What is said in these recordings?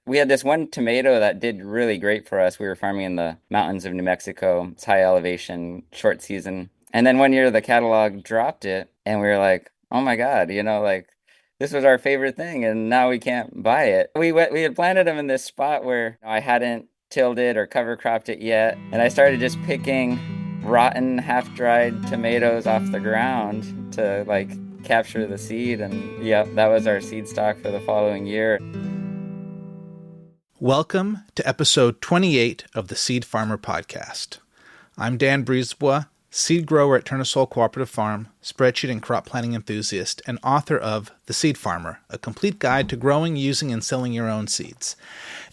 We had this one tomato that did really great for us. We were farming in the mountains of New Mexico. It's high elevation, short season. And then one year the catalog dropped it, and we were like, "Oh my God, like this was our favorite thing, and now we can't buy it." We had planted them in this spot where I hadn't tilled it or cover cropped it yet, and I started just picking rotten, half-dried tomatoes off the ground to like capture the seed, and yeah, that was our seed stock for the following year. Welcome to episode 28 of the Seed Farmer Podcast. I'm Dan Brisebois, seed grower at Tournesol Cooperative Farm, spreadsheet and crop planning enthusiast, and author of The Seed Farmer, a complete guide to growing, using, and selling your own seeds.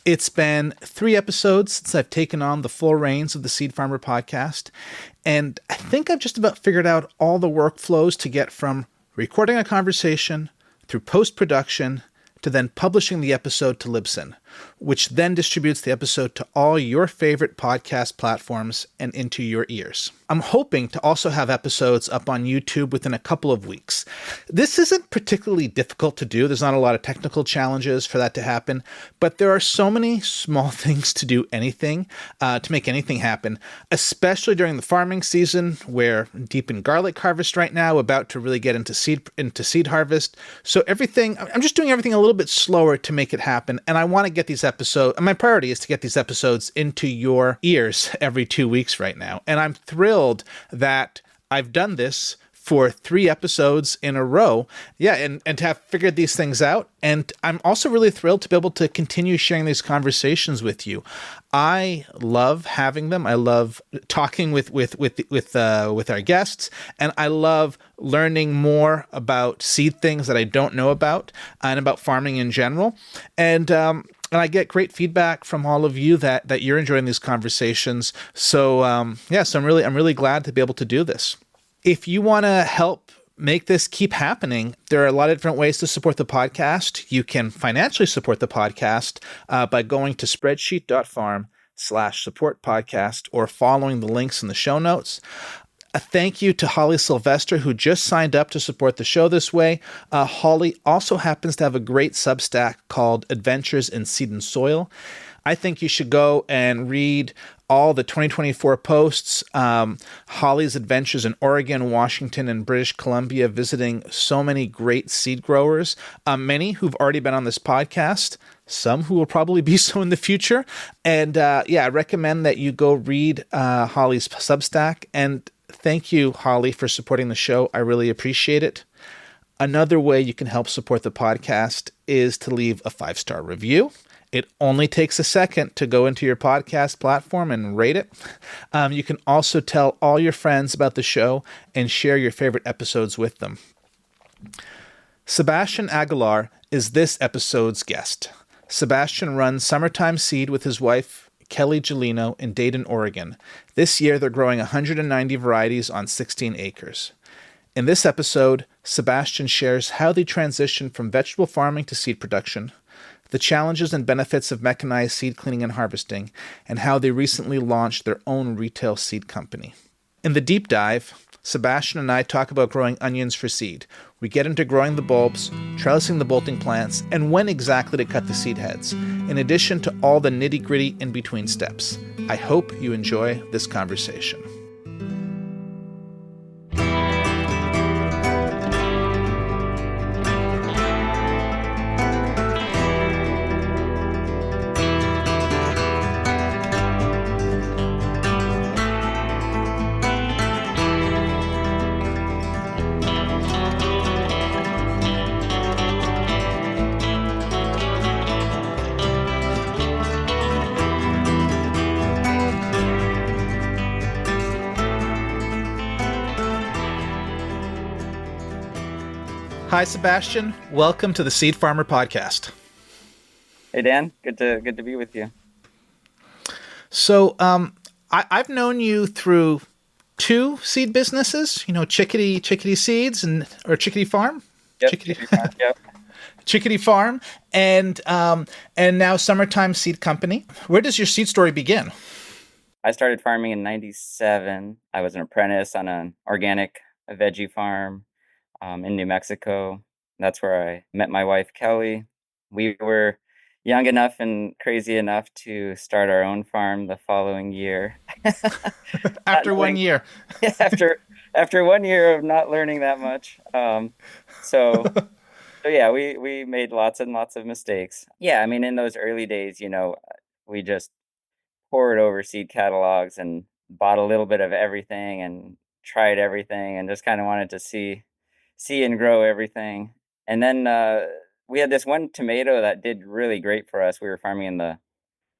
It's been 3 episodes since I've taken on the full reins of the Seed Farmer Podcast, and I think I've just about figured out all the workflows to get from recording a conversation through post-production to then publishing the episode to Libsyn, which then distributes the episode to all your favorite podcast platforms and into your ears. I'm hoping to also have episodes up on YouTube within a couple of weeks. This isn't particularly difficult to do. There's not a lot of technical challenges for that to happen, but there are so many small things to do anything, to make anything happen, especially during the farming season. We're deep in garlic harvest right now, about to really get into seed harvest. So I'm just doing everything a little bit slower to make it happen, and I want to get these episodes, and my priority is to get these episodes into your ears every 2 weeks right now. And I'm thrilled that I've done this for 3 episodes in a row. Yeah, and to have figured these things out. And I'm also really thrilled to be able to continue sharing these conversations with you. I love having them. I love talking with our guests, and I love learning more about seed things that I don't know about, and about farming in general. And I get great feedback from all of you that you're enjoying these conversations. So so I'm really glad to be able to do this. If you want to help make this keep happening, there are a lot of different ways to support the podcast. You can financially support the podcast by going to spreadsheet.farm/support podcast or following the links in the show notes. A thank you to Holly Sylvester, who just signed up to support the show this way. Holly also happens to have a great Substack called Adventures in Seed and Soil. I think you should go and read all the 2024 posts, Holly's adventures in Oregon, Washington, and British Columbia, visiting so many great seed growers, many who've already been on this podcast, some who will probably be so in the future. And I recommend that you go read Holly's Substack. And thank you, Holly, for supporting the show. I really appreciate it. Another way you can help support the podcast is to leave a 5-star review. It only takes a second to go into your podcast platform and rate it. You can also tell all your friends about the show and share your favorite episodes with them. Sebastian Aguilar is this episode's guest. Sebastian runs Summertime Seed with his wife, Kelly Gelino, in Dayton, Oregon. This year, they're growing 190 varieties on 16 acres. In this episode, Sebastian shares how they transitioned from vegetable farming to seed production, the challenges and benefits of mechanized seed cleaning and harvesting, and how they recently launched their own retail seed company. In the deep dive, Sebastian and I talk about growing onions for seed. We get into growing the bulbs, trellising the bolting plants, and when exactly to cut the seed heads, in addition to all the nitty-gritty in-between steps. I hope you enjoy this conversation. Hi, Sebastian. Welcome to the Seed Farmer Podcast. Hey Dan, good to be with you. So, I've known you through 2 seed businesses. Chickadee Seeds or Chickadee Farm. Yep, Chickadee Farm, yep. Chickadee Farm, and now Summertime Seed Company. Where does your seed story begin? I started farming in '97. I was an apprentice on an organic veggie farm in New Mexico. That's where I met my wife, Kelly. We were young enough and crazy enough to start our own farm the following year. Not After one knowing year. after after 1 year of not learning that much. So so yeah, we made lots and lots of mistakes. Yeah, I mean, in those early days, we just poured over seed catalogs and bought a little bit of everything and tried everything and just kind of wanted to see and grow everything. And then we had this one tomato that did really great for us. We were farming in the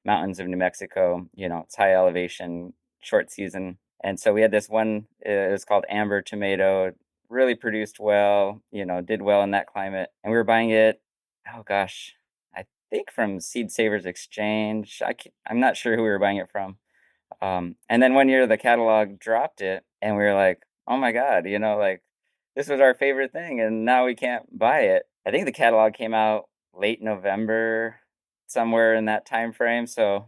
mountains of New Mexico. It's high elevation, short season. And so we had this one, it was called Amber Tomato. It really produced well, did well in that climate. And we were buying it, oh gosh, I think from Seed Savers Exchange. I'm not sure who we were buying it from. And then 1 year the catalog dropped it, and we were like, oh my God, like this was our favorite thing, and now we can't buy it. I think the catalog came out late November, somewhere in that time frame. So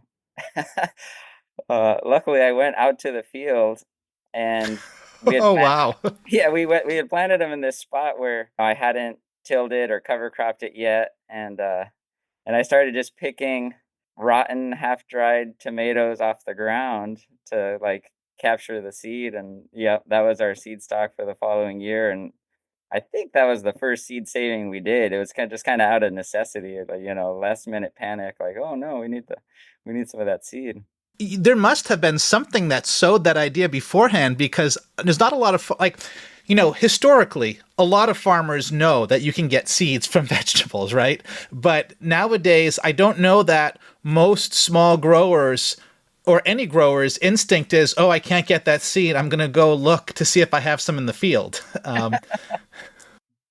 luckily I went out to the field and we had Oh, planted, wow. yeah, we had planted them in this spot where I hadn't tilled it or cover cropped it yet. And I started just picking rotten, half-dried tomatoes off the ground to like capture the seed. And yeah, that was our seed stock for the following year. And I think that was the first seed saving we did. It was kind of out of necessity, like, last minute panic, like, oh no, we need some of that seed. There must have been something that sowed that idea beforehand, because there's not a lot of historically a lot of farmers know that you can get seeds from vegetables, right? But nowadays I don't know that most small growers or any growers instinct is, oh, I can't get that seed, I'm going to go look to see if I have some in the field.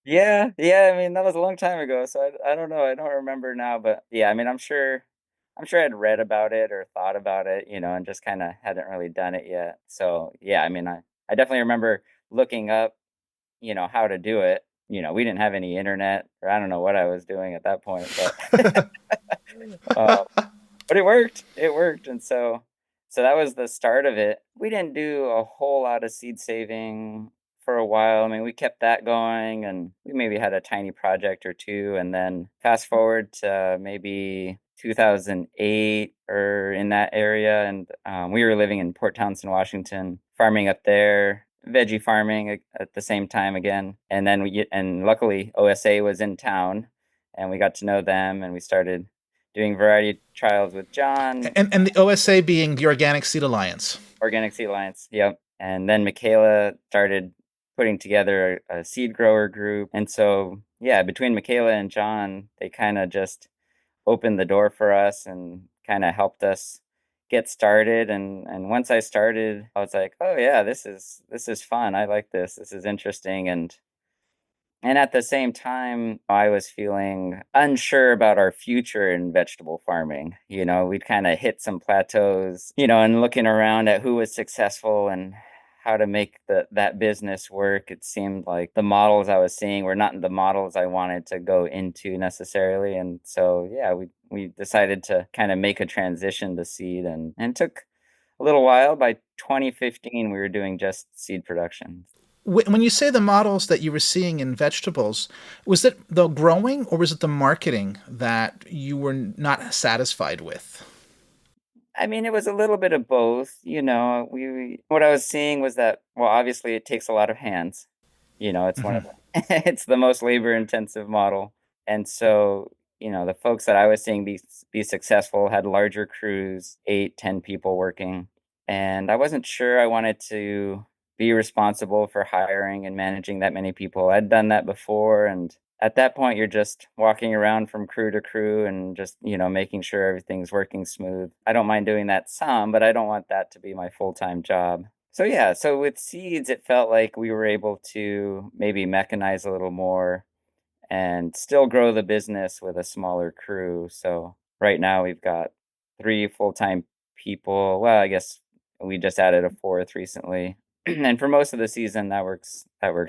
Yeah, yeah. I mean, that was a long time ago, so I don't know. I don't remember now, but yeah. I mean, I'm sure I'd read about it or thought about it, and just kind of hadn't really done it yet. So yeah, I mean, I definitely remember looking up, how to do it. We didn't have any internet, or I don't know what I was doing at that point, but uh, but it worked. It worked, and so that was the start of it. We didn't do a whole lot of seed saving for a while. I mean, we kept that going, and we maybe had a tiny project or two, and then fast forward to maybe 2008 or in that area, and we were living in Port Townsend, Washington, farming up there, veggie farming at the same time again. And then and luckily OSA was in town, and we got to know them, and we started doing variety trials with John, And the OSA being the Organic Seed Alliance. Organic Seed Alliance. Yep. And then Michaela started putting together a seed grower group. And so, yeah, between Michaela and John, they kind of just opened the door for us and kind of helped us get started. And once I started, I was like, oh yeah, this is fun. I like this. This is interesting. And at the same time, I was feeling unsure about our future in vegetable farming. We'd kind of hit some plateaus, and looking around at who was successful and how to make that business work. It seemed like the models I was seeing were not the models I wanted to go into necessarily. And so, yeah, we decided to kind of make a transition to seed, and took a little while. By 2015, we were doing just seed production. When you say the models that you were seeing in vegetables, was it the growing or was it the marketing that you were not satisfied with? I mean, it was a little bit of both. What I was seeing was that, well, obviously it takes a lot of hands. It's one of Mm-hmm. the it's the most labor intensive model. And so, the folks that I was seeing be successful had larger crews, 8, 10 people working. And I wasn't sure I wanted to be responsible for hiring and managing that many people. I'd done that before, and at that point you're just walking around from crew to crew and just, making sure everything's working smooth. I don't mind doing that some, but I don't want that to be my full-time job. So yeah, so with seeds it felt like we were able to maybe mechanize a little more and still grow the business with a smaller crew. So right now we've got 3 full-time people. Well, I guess we just added a fourth recently. And for most of the season that works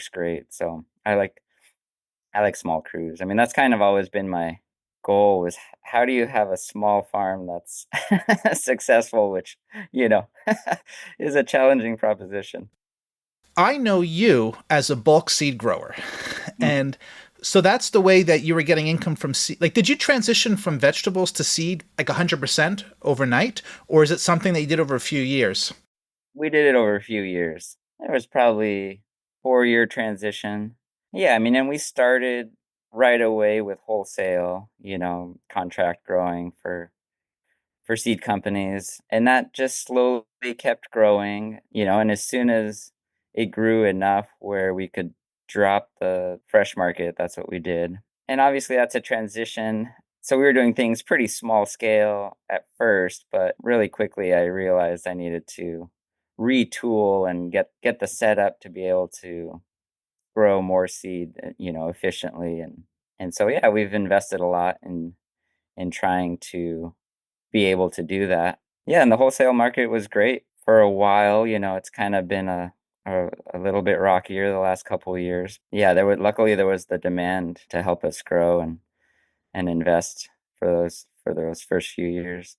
great. So I like small crews. I mean, that's kind of always been my goal, is how do you have a small farm that's successful, which, you know, is a challenging proposition. I know you as a bulk seed grower. Mhm. And So that's the way that you were getting income from seed. Like, did you transition from vegetables to seed like 100% overnight, or is it something that you did over a few years? We did it over a few years. There was probably 4-year transition. Yeah, I mean, and we started right away with wholesale, contract growing for seed companies, and that just slowly kept growing, and as soon as it grew enough where we could drop the fresh market, that's what we did. And obviously that's a transition. So we were doing things pretty small scale at first, but really quickly I realized I needed to retool and get the setup to be able to grow more seed, efficiently. And so yeah, we've invested a lot in trying to be able to do that. Yeah, and the wholesale market was great for a while. It's kind of been a little bit rockier the last couple of years. Yeah, luckily there was the demand to help us grow and invest for those first few years.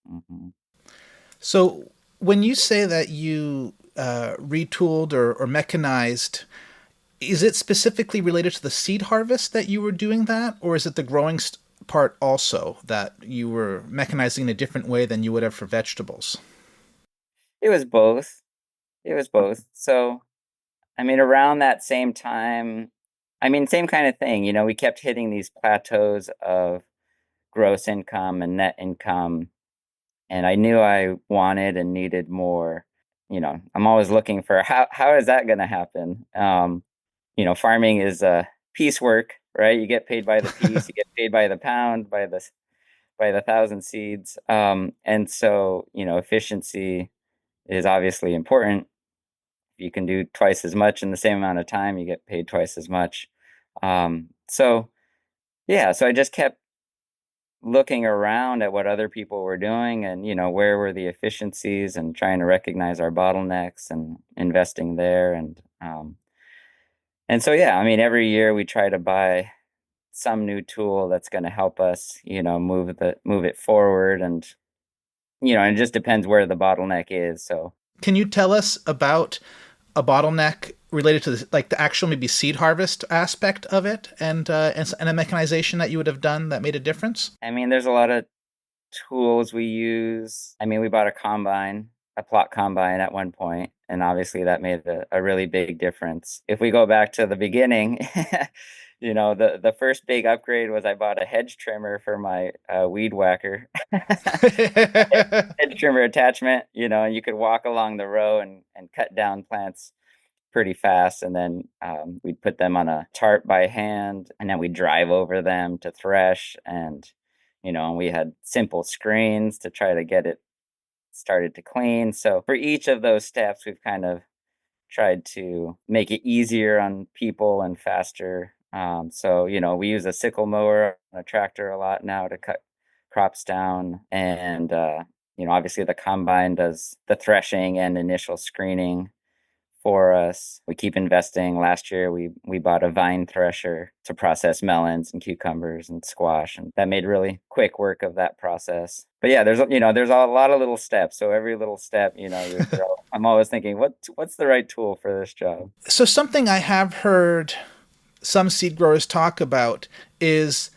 So when you say that you retooled or mechanized, is it specifically related to the seed harvest that you were doing that, or is it the growing part also that you were mechanizing in a different way than you would have for vegetables? It was both. It was both. So, I mean, around that same time, I mean, same kind of thing. We kept hitting these plateaus of gross income and net income, and I knew I wanted and needed more. I'm always looking for how is that going to happen? Farming is piecework, right? You get paid by the piece, you get paid by the pound, by the thousand seeds, and so efficiency is obviously important. If you can do twice as much in the same amount of time, you get paid twice as much. So yeah, so I just kept looking around at what other people were doing and where were the efficiencies and trying to recognize our bottlenecks and investing there and so yeah, I mean every year we try to buy some new tool that's going to help us move it forward and it just depends where the bottleneck is. So Can you tell us about a bottleneck related to like the actual maybe seed harvest aspect of it and a mechanization that you would have done that made a difference? I mean there's a lot of tools we use. I mean, we bought a plot combine at one point, and obviously that made a really big difference. If we go back to the beginning, the first big upgrade was I bought a hedge trimmer for my weed whacker, hedge trimmer attachment, and you could walk along the row and cut down plants pretty fast. And then we'd put them on a tarp by hand, and then we'd drive over them to thresh. And we had simple screens to try to get it started to clean. So for each of those steps, we've kind of tried to make it easier on people and faster. So we use a sickle mower and a tractor a lot now to cut crops down. And obviously the combine does the threshing and initial screening for us. We keep investing. Last year, we bought a vine thresher to process melons and cucumbers and squash, and that made really quick work of that process. But yeah, there's a lot of little steps. So every little step, I'm always thinking, what's the right tool for this job? So something I have heard some seed growers talk about is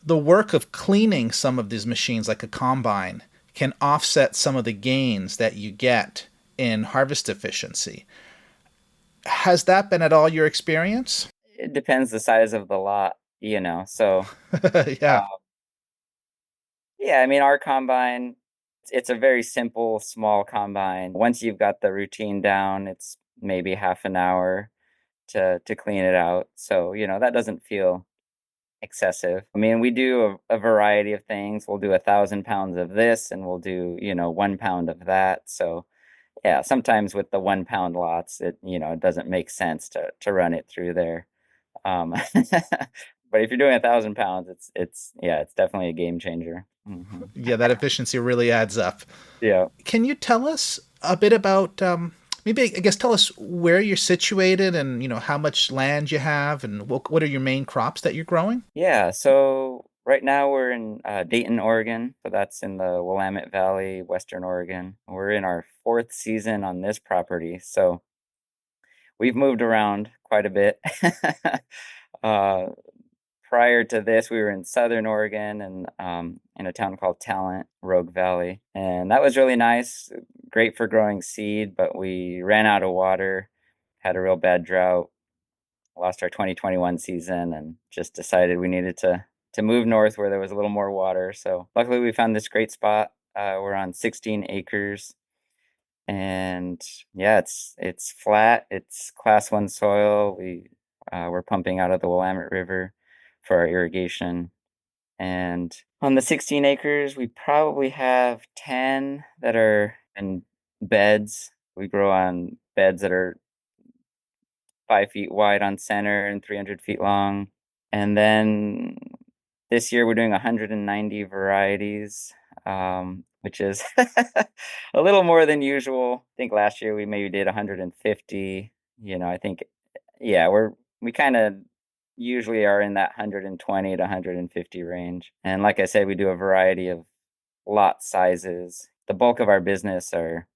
the work of cleaning some of these machines like a combine can offset some of the gains that you get in harvest efficiency. Has that been at all your experience? It depends the size of the lot, So Yeah. yeah, I mean, our combine, it's a very simple, small combine. Once you've got the routine down, it's maybe half an hour to clean it out. So, that doesn't feel excessive. I mean, we do a variety of things. We'll do 1,000 pounds of this and we'll do, 1 pound of that. So, yeah, sometimes with the 1 pound lots, it doesn't make sense to run it through there. But if you're doing 1,000 pounds, yeah, it's definitely a game changer. Yeah, that efficiency really adds up. Yeah. Can you tell us a bit about maybe I guess tell us where you're situated and how much land you have and what are your main crops that you're growing? Yeah, so right now we're in Dayton, Oregon. So that's in the Willamette Valley, Western Oregon. We're in our fourth season on this property. So we've moved around quite a bit. uh, prior to this, we were in Southern Oregon and in a town called Talent, Rogue Valley. And that was really nice, great for growing seed, but we ran out of water, had a real bad drought, lost our 2021 season, and just decided we needed to move north where there was a little more water. So luckily, we found this great spot. We're on 16 acres, and yeah, it's flat. It's class one soil. We're pumping out of the Willamette River for our irrigation. And on the 16 acres, we probably have 10 that are in beds. We grow on beds that are 5 feet wide on center and 300 feet long. And then this year we're doing 190 varieties, which is a little more than usual. I think last year we maybe did 150. I think, yeah, we kind of usually are in that 120 to 150 range. And like I said, we do a variety of lot sizes. The bulk of our business are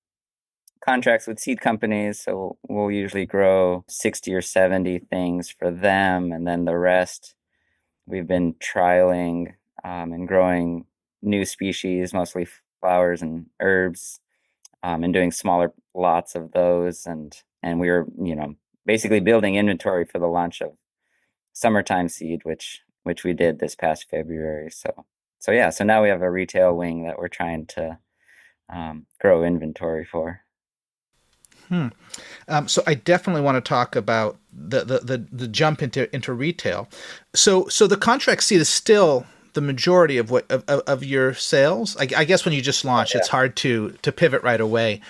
contracts with seed companies, so we'll usually grow 60 or 70 things for them, and then the rest we've been trialing and growing new species, mostly flowers and herbs, and doing smaller lots of those. And we were, basically building inventory for the launch of summertime seed, which we did this past February. So yeah, so now we have a retail wing that we're trying to grow inventory for. So I definitely want to talk about the jump into retail. So the contract seed is still the majority of of your sales. I guess when you just Oh launch, yeah. it's hard to pivot right away.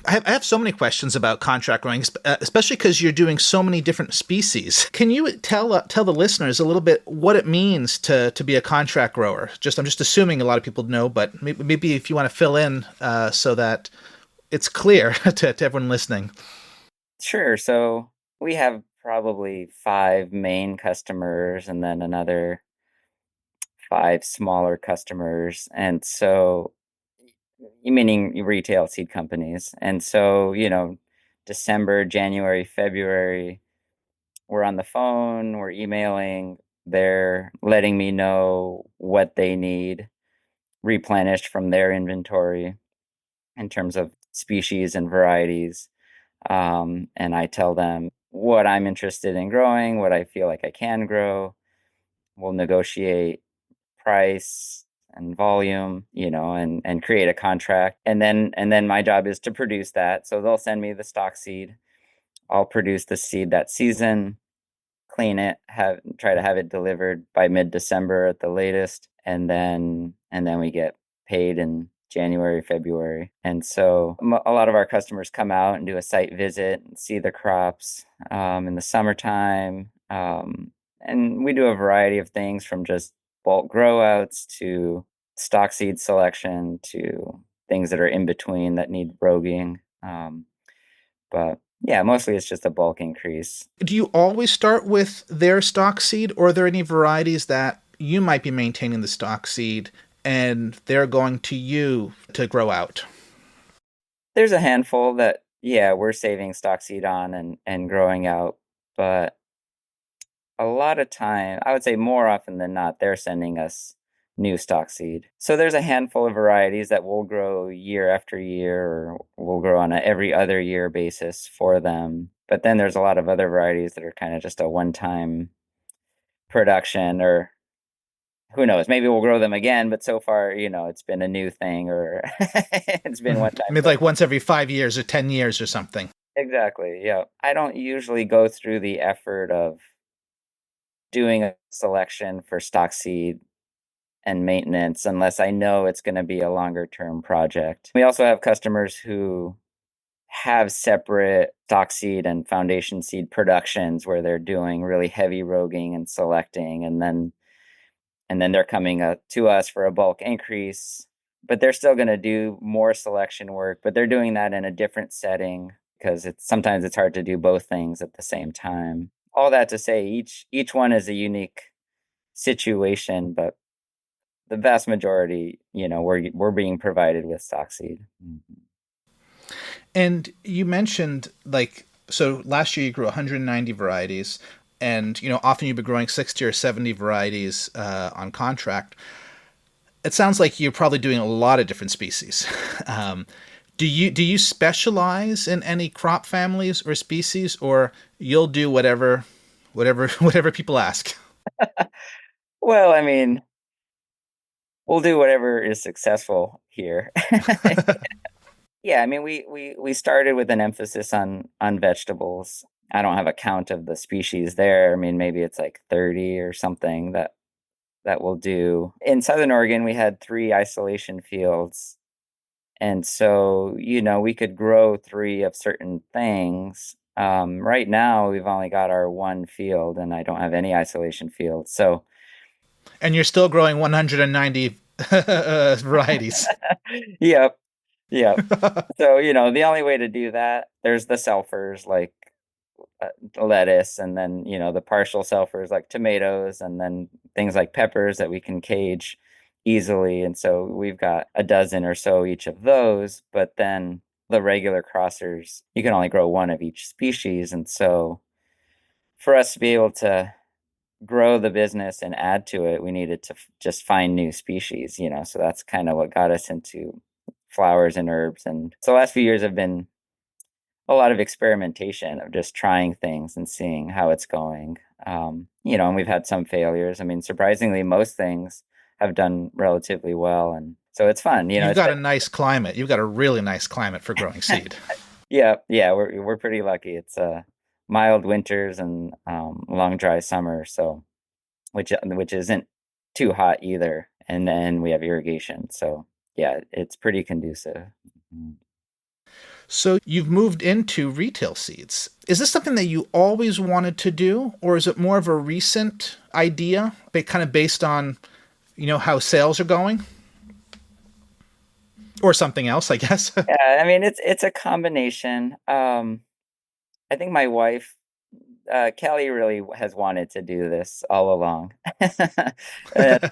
I have so many questions about contract growing, especially because you're doing so many different species. Can you tell the listeners a little bit what it means to be a contract grower? I'm just assuming a lot of people know, but maybe if you want to fill in so that it's clear to everyone listening. Sure. So we have probably five main customers and then another five smaller customers. And so, meaning retail seed companies. And so, December, January, February, we're on the phone, we're emailing, they're letting me know what they need replenished from their inventory in terms of species and varieties. And I tell them what I'm interested in growing, what I feel like I can grow. We'll negotiate price and volume, and create a contract. And then my job is to produce that. So they'll send me the stock seed. I'll produce the seed that season, clean it, try to have it delivered by mid-December at the latest, and then we get paid in January, February. And so a lot of our customers come out and do a site visit and see the crops in the summertime. And we do a variety of things from just bulk grow outs to stock seed selection to things that are in between that need broguing. But yeah, mostly it's just a bulk increase. Do you always start with their stock seed, or are there any varieties that you might be maintaining the stock seed and they're going to you to grow out? There's a handful that, yeah, we're saving stock seed on and growing out, but a lot of time, I would say more often than not, they're sending us new stock seed. So there's a handful of varieties that we'll grow year after year, or we'll grow on a every other year basis for them. But then there's a lot of other varieties that are kind of just a one-time production, or who knows, maybe we'll grow them again, but so far, it's been a new thing, or it's been one I time. mean, like once every 5 years or 10 years or something. Exactly. Yeah. I don't usually go through the effort of doing a selection for stock seed and maintenance unless I know it's going to be a longer term project. We also have customers who have separate stock seed and foundation seed productions where they're doing really heavy roguing and selecting, and then they're coming to us for a bulk increase, but they're still going to do more selection work, but they're doing that in a different setting because sometimes it's hard to do both things at the same time. All that to say, each one is a unique situation, but the vast majority, we're being provided with stock seed. Mhm. And you mentioned, like, so last year you grew 190 varieties. and often you've been growing 60 or 70 varieties on contract. It sounds like you're probably doing a lot of different species. um, do you specialize in any crop families or species, or you'll do whatever people ask? Well, I mean, we'll do whatever is successful here. Yeah, I mean, we started with an emphasis on vegetables. I don't have a count of the species there. I mean, maybe it's like 30 or something that we'll do. In Southern Oregon, we had three isolation fields. And so, we could grow three of certain things. Right now, we've only got our one field, and I don't have any isolation fields. So, And you're still growing 190 varieties. yep, yep. So, the only way to do that, there's the selfers like lettuce, and then, the partial selfers like tomatoes, and then things like peppers that we can cage easily. And so we've got a dozen or so each of those, but then the regular crossers, you can only grow one of each species. And so for us to be able to grow the business and add to it, we needed to just find new species, so that's kind of what got us into flowers and herbs. And so the last few years have been a lot of experimentation of just trying things and seeing how it's going. And we've had some failures. I mean, surprisingly, most things have done relatively well, and so it's fun. You've It's got a nice climate. You've got a really nice climate for growing seed. yeah, yeah, we're pretty lucky. It's mild winters and long dry summer, so which isn't too hot either, and then we have irrigation, so yeah, it's pretty conducive. Mhm. So you've moved into retail seeds. Is this something that you always wanted to do, or is it more of a recent idea, kind of based on how sales are going, or something else? I guess. Yeah, I mean it's a combination. I think my wife, Kelly, really has wanted to do this all along. And,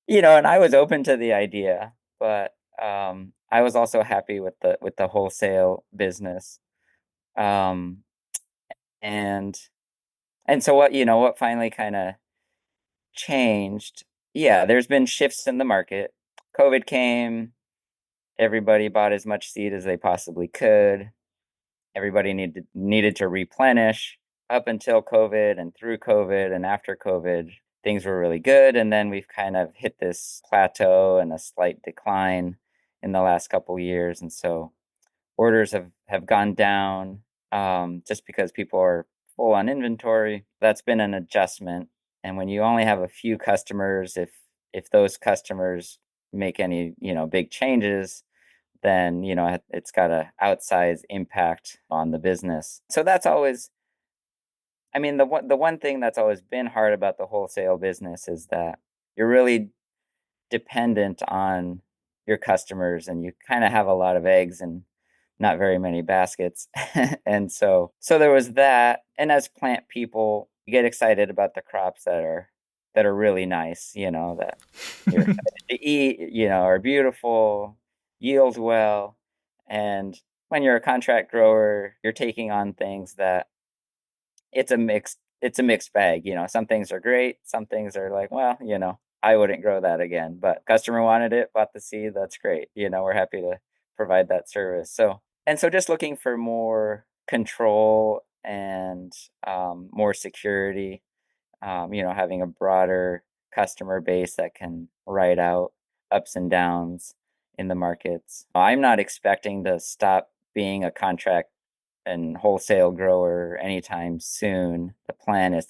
and I was open to the idea, but I was also happy with the wholesale business. Um, and and so what finally kind of changed? Yeah, there's been shifts in the market. COVID came, everybody bought as much seed as they possibly could. Everybody needed to replenish. Up until COVID and through COVID and after COVID, things were really good, and then we've kind of hit this plateau and a slight decline in the last couple years. And so orders have gone down, just because people are full on inventory. That's been an adjustment. And when you only have a few customers, if those customers make any big changes, then it's got a outsized impact on the business. So that's always, I mean, the one thing that's always been hard about the wholesale business is that you're really dependent on your customers, and you kind of have a lot of eggs and not very many baskets. And so there was that. And as plant people, you get excited about the crops that are really nice, that you're excited to eat, are beautiful, yield well. And when you're a contract grower, you're taking on things that it's a mixed bag. Some things are great, some things are like, well, I wouldn't grow that again, but customer wanted it, bought the seed, that's great. We're happy to provide that service. So just looking for more control and more security, having a broader customer base that can ride out ups and downs in the markets. I'm not expecting to stop being a contract and wholesale grower anytime soon. The plan is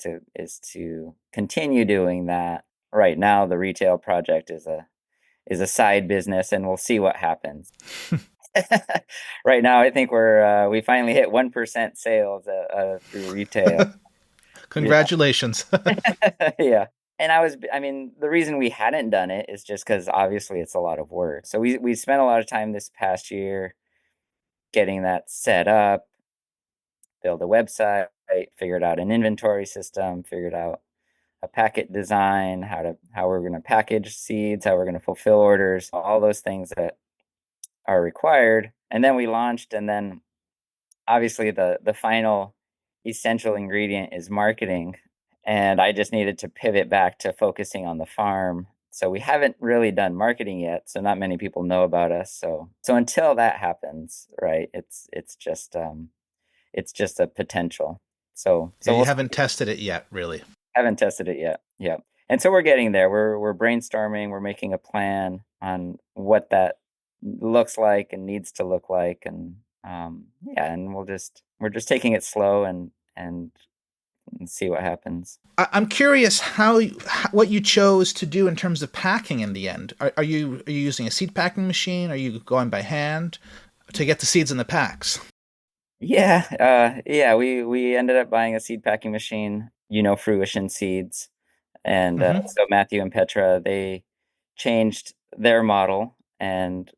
to continue doing that. Right now, the retail project is a side business, and we'll see what happens. Right now, I think we finally hit 1% sales through retail. Yeah, Congratulations. yeah. And I mean, the reason we hadn't done it is just because obviously it's a lot of work. So we spent a lot of time this past year getting that set up, build a website, figured out an inventory system, figured out a packet design, how we're going to package seeds, how we're going to fulfill orders, all those things that are required. And then we launched, and then obviously the final essential ingredient is marketing, and I just needed to pivot back to focusing on the farm. So we haven't really done marketing yet, so not many people know about us. So until that happens, right, it's just a potential. Yeah, So you we'll haven't see. tested it yet, really. Haven't tested it yet. Yeah. And so we're getting there. We're brainstorming, we're making a plan on what that looks like and needs to look like. And yeah, and we're just taking it slow and see what happens. I'm curious what you chose to do in terms of packing in the end. Are you using a seed packing machine? Are you going by hand to get the seeds in the packs? Yeah, yeah, we ended up buying a seed packing machine, Fruition Seeds. And Hmm. so Matthew and Petra, they changed their model and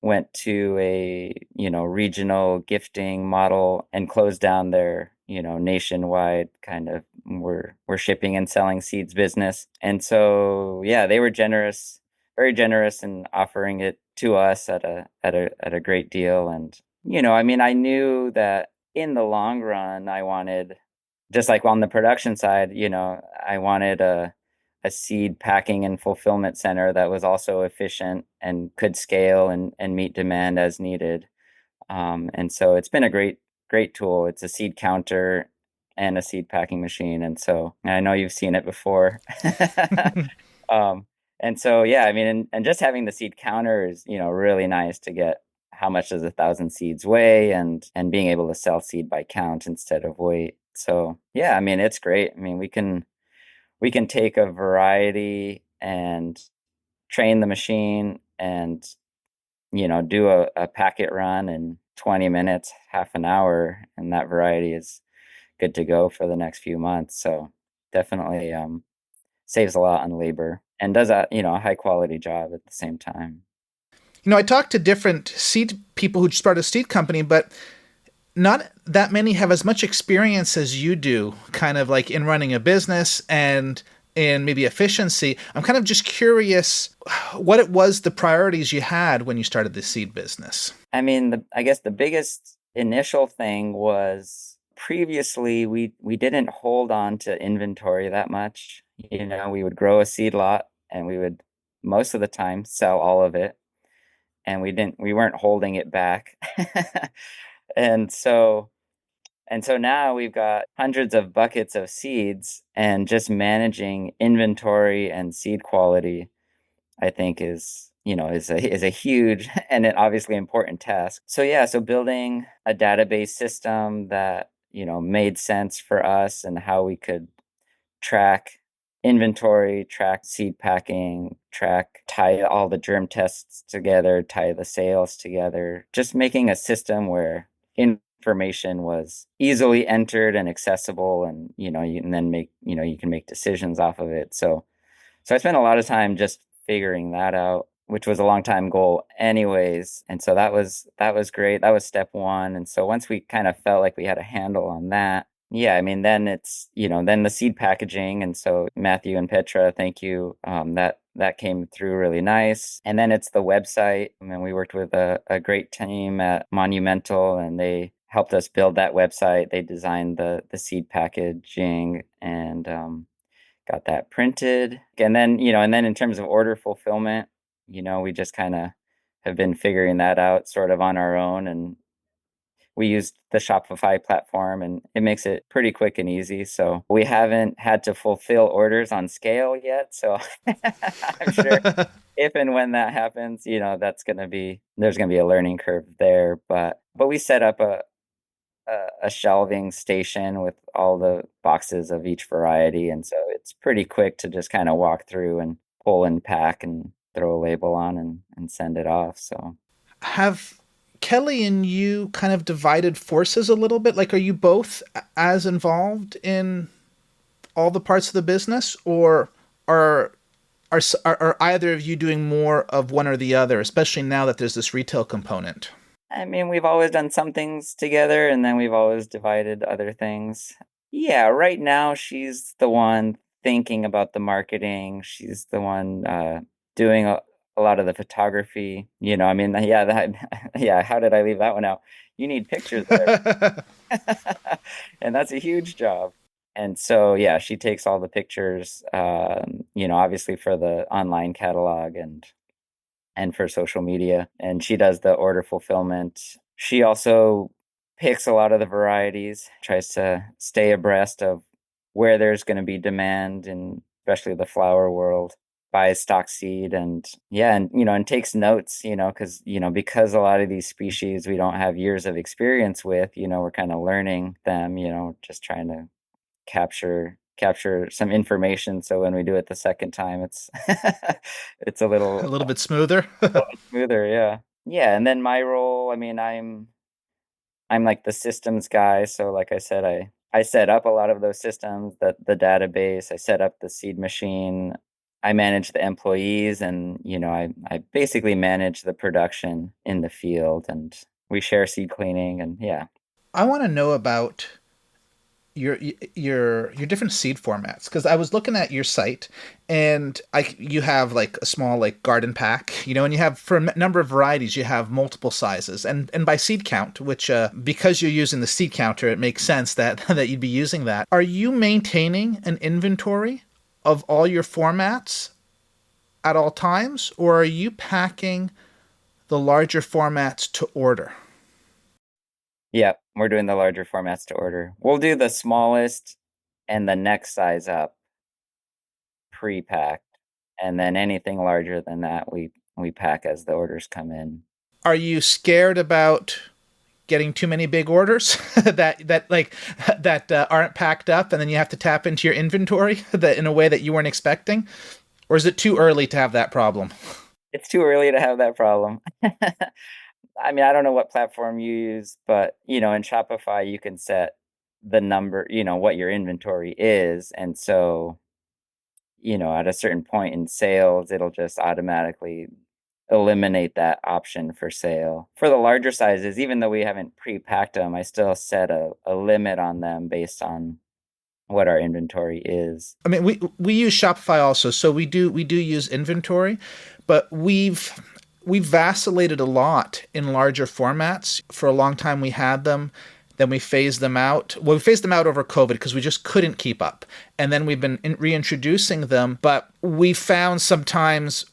went to a, regional gifting model and closed down their, nationwide kind of we're shipping and selling seeds business. And so, yeah, they were generous, very generous in offering it to us at a great deal. And, I mean, I knew that in the long run, I wanted, just like on the production side, I wanted a seed packing and fulfillment center that was also efficient and could scale and meet demand as needed. And so it's been a great tool. It's a seed counter and a seed packing machine. And I know you've seen it before. um, and so, yeah, I mean, and just having the seed counter is, really nice to get how much does 1,000 seeds weigh and being able to sell seed by count instead of weight. So, yeah, I mean, it's great. I mean, we can take a variety and train the machine and do a packet run in 20 minutes, half an hour, and that variety is good to go for the next few months. So definitely saves a lot on labor and does a high quality job at the same time. I talked to different seed people who start a seed company, but not that many have as much experience as you do, kind of like in running a business and in maybe efficiency. I'm kind of just curious what it was, the priorities you had when you started the seed business. I mean, I guess the biggest initial thing was previously we didn't hold on to inventory that much. We would grow a seed lot and we would most of the time sell all of it, and we weren't holding it back. And so now we've got hundreds of buckets of seeds, and just managing inventory and seed quality, I think is a huge and an obviously important task. So yeah, so building a database system that, made sense for us and how we could track inventory, track seed packing, tie all the germ tests together, tie the sales together, just making a system where information was easily entered and accessible, and you can then you can make decisions off of it. So I spent a lot of time just figuring that out, which was a long time goal anyways. And so that was great. That was step one. And so once we kind of felt like we had a handle on that, yeah, I mean, then it's, then the seed packaging. And so Matthew and Petra, thank you. That came through really nice. And then it's the website. I mean, we worked with a great team at Monumental, and they helped us build that website. They designed the seed packaging, and got that printed. And then in terms of order fulfillment, we just kind of have been figuring that out sort of on our own. And we used the Shopify platform, and it makes it pretty quick and easy. So we haven't had to fulfill orders on scale yet. So I'm sure if and when that happens, there's going to be a learning curve there. But we set up a shelving station with all the boxes of each variety. And so it's pretty quick to just kind of walk through and pull and pack and throw a label on and send it off. So, Have Kelly and you kind of divided forces a little bit? Like, are you both as involved in all the parts of the business, or are are either of you doing more of one or the other, especially now that there's this retail component? I mean, we've always done some things together, and then we've always divided other things. Yeah, right now she's the one thinking about the marketing. She's the one doing a lot of the photography, I mean, yeah, yeah, how did I leave that one out? You need pictures of everything. And that's a huge job. And so, yeah, she takes all the pictures, obviously for the online catalog and for social media. And she does the order fulfillment. She also picks a lot of the varieties, tries to stay abreast of where there's going to be demand in especially the flower world, buys stock seed and yeah, and takes notes, because a lot of these species we don't have years of experience with, we're kind of learning them, just trying to capture some information so when we do it the second time it's it's a A little little bit smoother. smoother, yeah. Yeah, and then my role, I mean, I'm like the systems guy, so like I said, I set up a lot of those systems, the database, I set up the seed machine, I manage the employees, and I basically manage the production in the field, and we share seed cleaning, and yeah. I want to know about your different seed formats because I was looking at your site and you have like a small like garden pack, and you have for a number of varieties you have multiple sizes and by seed count, which because you're using the seed counter it makes sense that that you'd be using that. Are you maintaining an inventory of all your formats at all times, or are you packing the larger formats to order? Yeah, we're doing the larger formats to order. We'll do the smallest and the next size up pre-packed, and then anything larger than that we pack as the orders come in. Are you scared about getting too many big orders that aren't packed up, and then you have to tap into your inventory that in a way that you weren't expecting, or is it too early to have that problem? It's too early to have that problem. I mean, I don't know what platform you use, but in Shopify you can set the number, what your inventory is, and so at a certain point in sales, it'll just automatically eliminate that option for sale. For the larger sizes, even though we haven't pre-packed them, I still set a limit on them based on what our inventory is. I mean, we use Shopify also, so we do use inventory, but we've vacillated a lot in larger formats. For a long time, we had them. Then we phased them out. Well, we phased them out over COVID because we just couldn't keep up. And then we've been reintroducing them. But we found sometimes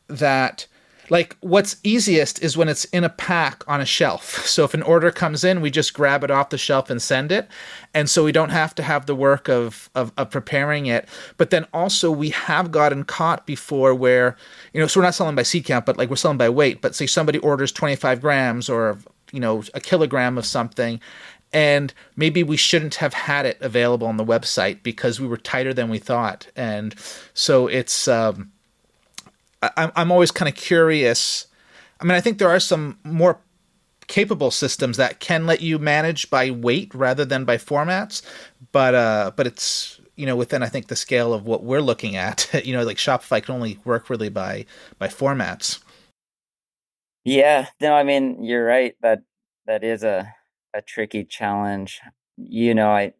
that, like, what's easiest is when it's in a pack on a shelf. So if an order comes in, we just grab it off the shelf and send it. And so we don't have to have the work of preparing it. But then also we have gotten caught before where, so we're not selling by seed count, but like we're selling by weight. But say somebody orders 25 grams or a kilogram of something, and maybe we shouldn't have had it available on the website because we were tighter than we thought. And so it's I'm always kind of curious. I mean, I think there are some more capable systems that can let you manage by weight rather than by formats, but it's within, I think, the scale of what we're looking at. Like Shopify can only work really by formats. Yeah, no, I mean, you're right. That is a tricky challenge. I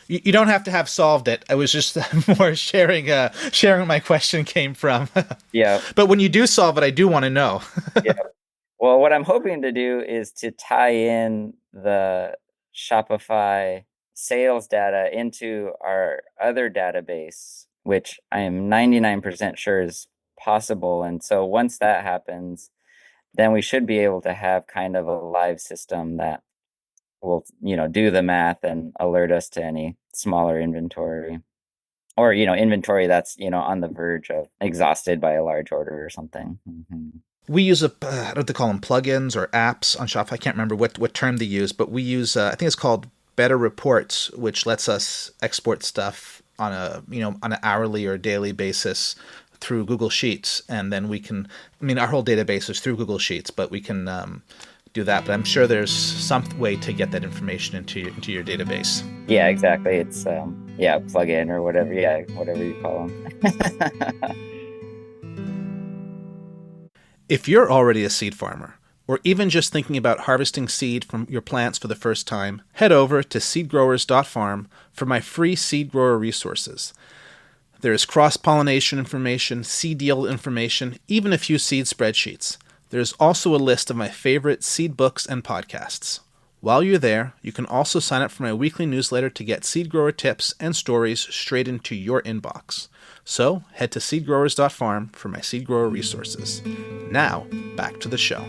You don't have to have solved it. I was just more sharing where my question came from. yeah, But when you do solve it, I do want to know. yeah. Well, what I'm hoping to do is to tie in the Shopify sales data into our other database, which I am 99% sure is possible. And so once that happens, then we should be able to have kind of a live system that will, do the math and alert us to any smaller inventory or, inventory that's, on the verge of exhausted by a large order or something. Mm-hmm. We use I don't know what to call them, plugins or apps on Shopify. I can't remember what term they use, but we use, I think it's called Better Reports, which lets us export stuff on on an hourly or daily basis through Google Sheets. And then we can, our whole database is through Google Sheets, but we can do that. But I'm sure there's some way to get that information into your database. Yeah, exactly. It's, plug-in or whatever. Yeah, whatever you call them. If you're already a seed farmer, or even just thinking about harvesting seed from your plants for the first time, head over to seedgrowers.farm for my free seed grower resources. There is cross pollination information, seed yield information, even a few seed spreadsheets. There's also a list of my favorite seed books and podcasts. While you're there, you can also sign up for my weekly newsletter to get seed grower tips and stories straight into your inbox. So head to seedgrowers.farm for my seed grower resources. Now, back to the show.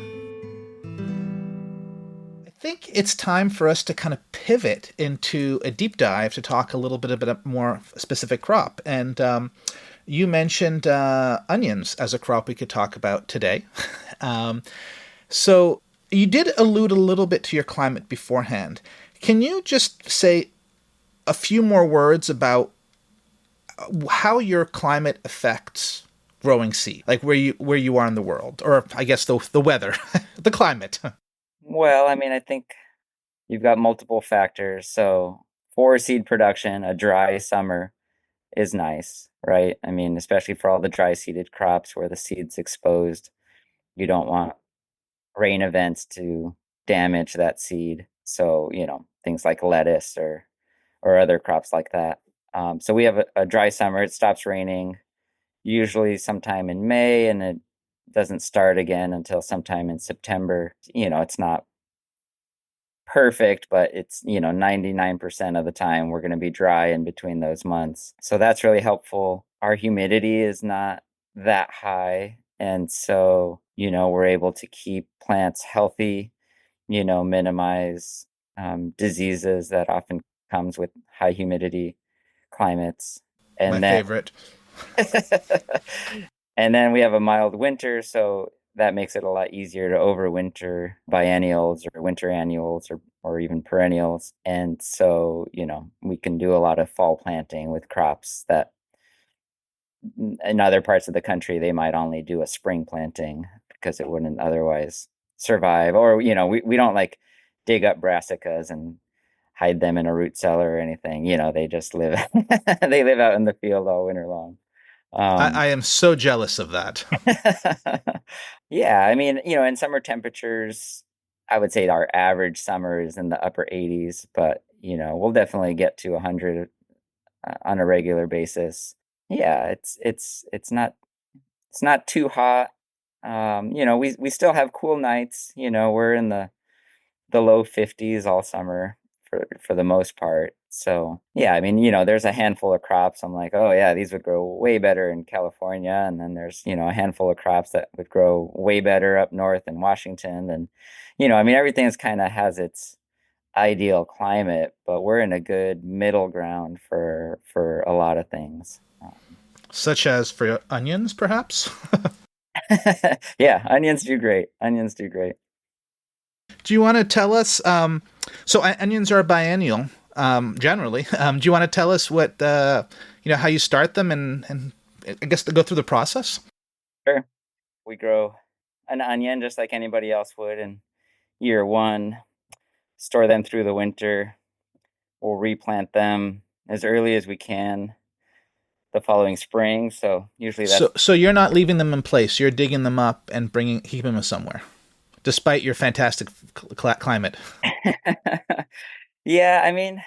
I think it's time for us to kind of pivot into a deep dive to talk a little bit about a more specific crop. And you mentioned onions as a crop we could talk about today. um, so you did allude a little bit to your climate beforehand. Can you just say a few more words about how your climate affects growing seed, like where you are in the world, or I guess the weather, the climate? Well, I mean, I think you've got multiple factors. So for seed production, a dry summer is nice, right? I mean, especially for all the dry seeded crops where the seed's exposed, you don't want rain events to damage that seed. So, things like lettuce or other crops like that. So we have a dry summer. It stops raining usually sometime in May, and it doesn't start again until sometime in September. It's not perfect, but it's, 99% of the time we're going to be dry in between those months. So that's really helpful. Our humidity is not that high. And so, we're able to keep plants healthy, minimize diseases that often comes with high humidity climates. My And then favorite. and then we have a mild winter, so that makes it a lot easier to overwinter biennials or winter annuals or even perennials. And so, we can do a lot of fall planting with crops that in other parts of the country they might only do a spring planting because it wouldn't otherwise survive. Or, we don't like dig up brassicas and hide them in a root cellar or anything. They just live they live out in the field all winter long. Um, I am so jealous of that. Yeah, I mean, in summer temperatures, I would say our average summer is in the upper 80s, but we'll definitely get to 100 on a regular basis. Yeah, it's not too hot. We still have cool nights. We're in the low 50s all summer for the most part. So, yeah, I mean, there's a handful of crops. I'm like, oh yeah, these would grow way better in California. And then there's, a handful of crops that would grow way better up north in Washington. And, I mean, everything's kind of has its ideal climate, but we're in a good middle ground for a lot of things. Such as for onions, perhaps? Yeah, onions do great. Onions do great. Do you want to tell us? So onions are biennial, generally. Do you want to tell us what how you start them and I guess to go through the process? Sure. We grow an onion just like anybody else would in year one, store them through the winter. We'll replant them as early as we can the following spring. So usually So that's so you're not leaving them in place. You're digging them up and keeping them somewhere, despite your fantastic climate. yeah, I mean,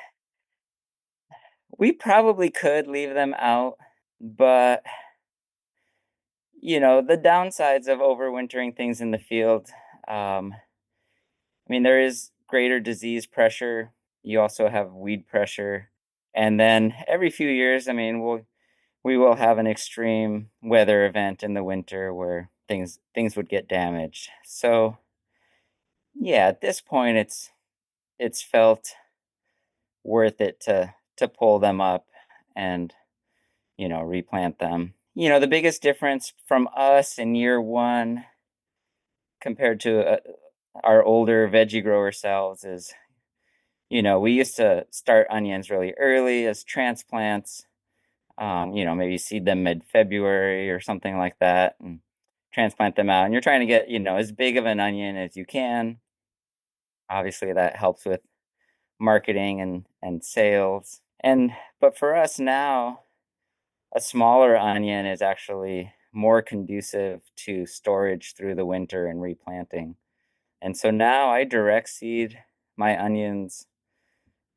we probably could leave them out, but the downsides of overwintering things in the field, I mean, there is greater disease pressure. You also have weed pressure. And then every few years, I mean, we will have an extreme weather event in the winter where things would get damaged. So, yeah, at this point it's felt worth it to pull them up and, replant them. The biggest difference from us in year 1 compared to our older veggie grower selves is, we used to start onions really early as transplants. Maybe seed them mid-February or something like that and transplant them out. And you're trying to get, as big of an onion as you can. Obviously, that helps with marketing and sales. But for us now, a smaller onion is actually more conducive to storage through the winter and replanting. And so now I direct seed my onions.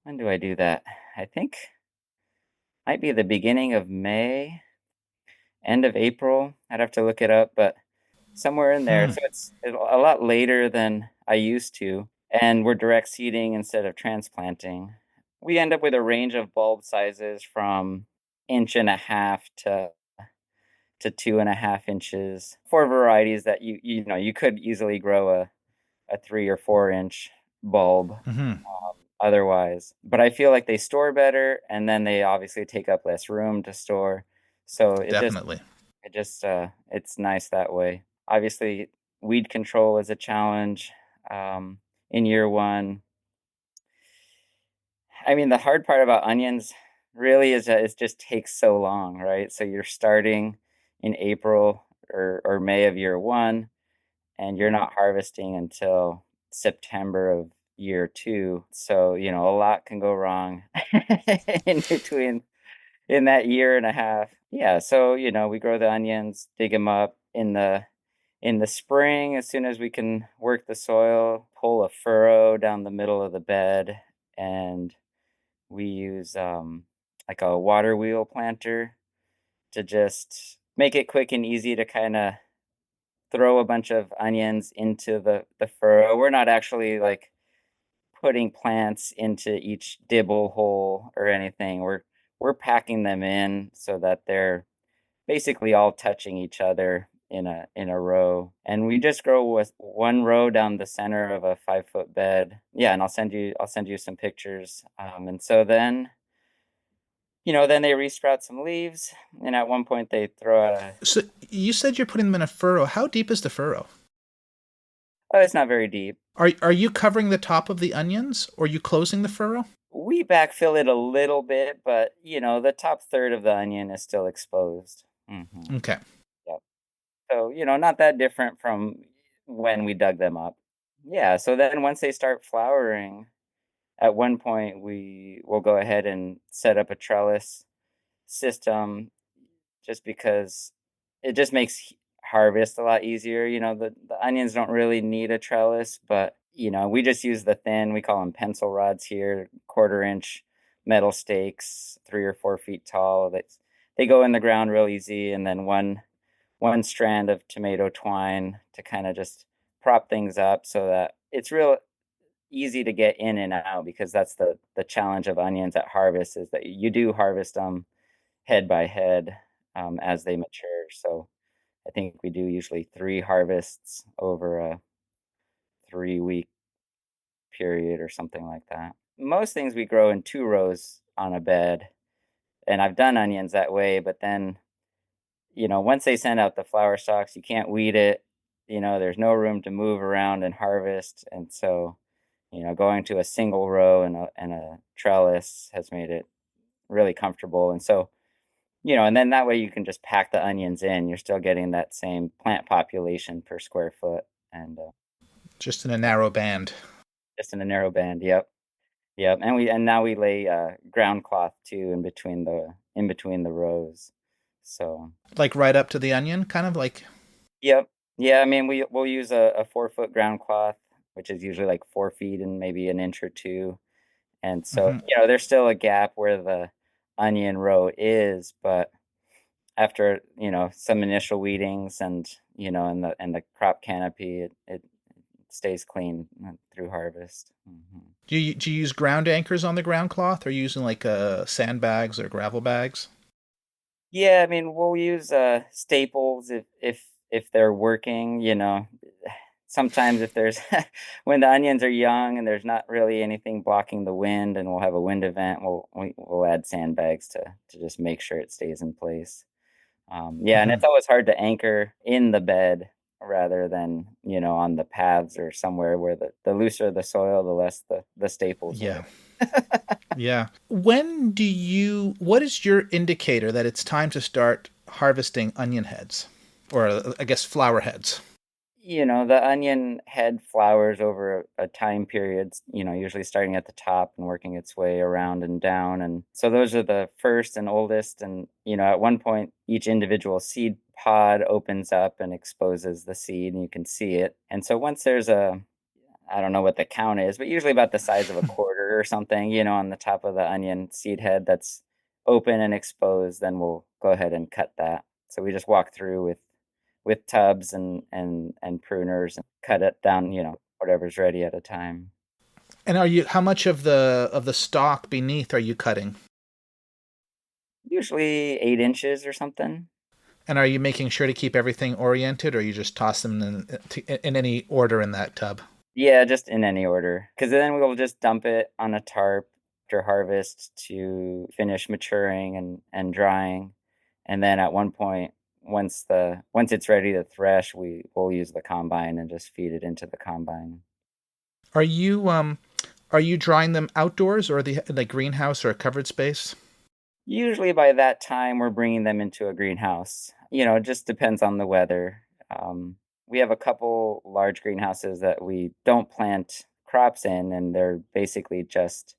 When do I do that? I think might be the beginning of May, end of April. I'd have to look it up, but somewhere in there. Hmm. So it's a lot later than I used to. And we're direct seeding instead of transplanting. We end up with a range of bulb sizes from inch and a half to 2.5 inches for varieties that you could easily grow a 3 or 4 inch bulb Hmm. otherwise. But I feel like they store better, and then they obviously take up less room to store. So Definitely. it's nice that way. Obviously, weed control is a challenge in year one. I mean, the hard part about onions really is that it just takes so long, right? So you're starting in April or May of year one, and you're not harvesting until September of year two. So, a lot can go wrong in between in that year and a half. Yeah, so, we grow the onions, dig them up in the spring as soon as we can work the soil, pull a furrow down the middle of the bed, and we use like a water wheel planter to just make it quick and easy to kind of throw a bunch of onions into the furrow. We're not actually like putting plants into each dibble hole or anything. We're packing them in so that they're basically all touching each other in a row. And we just grow with one row down the center of a 5 foot bed. Yeah, and I'll send you some pictures. And so then they resprout some leaves, and at one point they throw out a. So you said you're putting them in a furrow. How deep is the furrow? Oh, it's not very deep. Are you covering the top of the onions, or are you closing the furrow? We backfill it a little bit, but the top third of the onion is still exposed. Okay. Yep. So, not that different from when we dug them up. Yeah, so then once they start flowering, at one point we will go ahead and set up a trellis system just because it just makes harvest a lot easier. The onions don't really need a trellis, but we just use the thin, we call them pencil rods here, 1/4 inch metal stakes, 3 or 4 feet tall. They go in the ground real easy, and then one strand of tomato twine to kind of just prop things up so that it's real easy to get in and out, because that's the challenge of onions at harvest, is that you do harvest them head by head as they mature. So I think we do usually 3 harvests over a 3 week period or something like that. Most things we grow in 2 rows on a bed, and I've done onions that way, but then, once they send out the flower stalks, you can't weed it. There's no room to move around and harvest. And so, going to a single row and a trellis has made it really comfortable. And so, and then that way you can just pack the onions in. You're still getting that same plant population per square foot, and Just in a narrow band. just in a narrow band. Yep, yep. And now we lay ground cloth too in between the rows. So Like right up to the onion, kind of like. yep, yeah. I mean, we'll use a 4 foot ground cloth, which is usually like 4 feet and maybe an inch or two. And so Hmm. there's still a gap where the onion row is, but after some initial weedings and the crop canopy, it stays clean through harvest. Do you use ground anchors on the ground cloth, or are you using like sandbags or gravel bags? Yeah, I mean, we'll use staples if they're working. Sometimes if there's when the onions are young and there's not really anything blocking the wind, and we'll have a wind event, we'll add sandbags to just make sure it stays in place. Yeah, and Hmm. it's always hard to anchor in the bed rather than, on the paths or somewhere where the looser the soil, the less the staples Yeah. work. Yeah. What is your indicator that it's time to start harvesting onion heads? Or I guess flower heads. The onion head flowers over a time period, usually starting at the top and working its way around and down. And so those are the first and oldest. And, at one point, each individual seed pod opens up and exposes the seed, and you can see it. And so once there's I don't know what the count is, but usually about the size of a quarter or something, on the top of the onion seed head that's open and exposed, then we'll go ahead and cut that. So we just walk through with tubs and pruners and cut it down, whatever's ready at a time. And how much of the stalk beneath are you cutting? Usually 8 inches or something. And are you making sure to keep everything oriented, or you just toss them in any order in that tub? Yeah, just in any order. Because then we'll just dump it on a tarp after harvest to finish maturing and drying. And then at one point, once it's ready to thresh, we'll use the combine and just feed it into the combine. Are you drying them outdoors or the like greenhouse or a covered space? Usually by that time, we're bringing them into a greenhouse. It just depends on the weather. We have a couple large greenhouses that we don't plant crops in, and they're basically just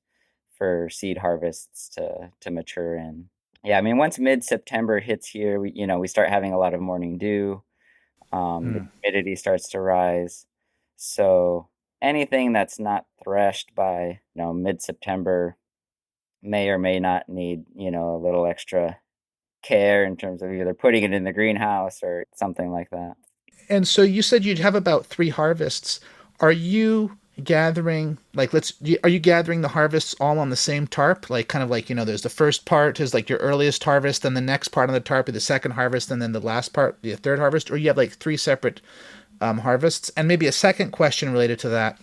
for seed harvests to mature in. Yeah, I mean, once mid-September hits here, we start having a lot of morning dew. The Hmm. humidity starts to rise. So anything that's not threshed by, mid-September may or may not need, a little extra care in terms of either putting it in the greenhouse or something like that. And so you said you'd have about 3 harvests. Are you gathering are you gathering the harvests all on the same tarp? Like kind of like, there's the first part is like your earliest harvest, then the next part on the tarp is the second harvest, and then the last part, the third harvest, or you have like three separate harvests? And maybe a second question related to that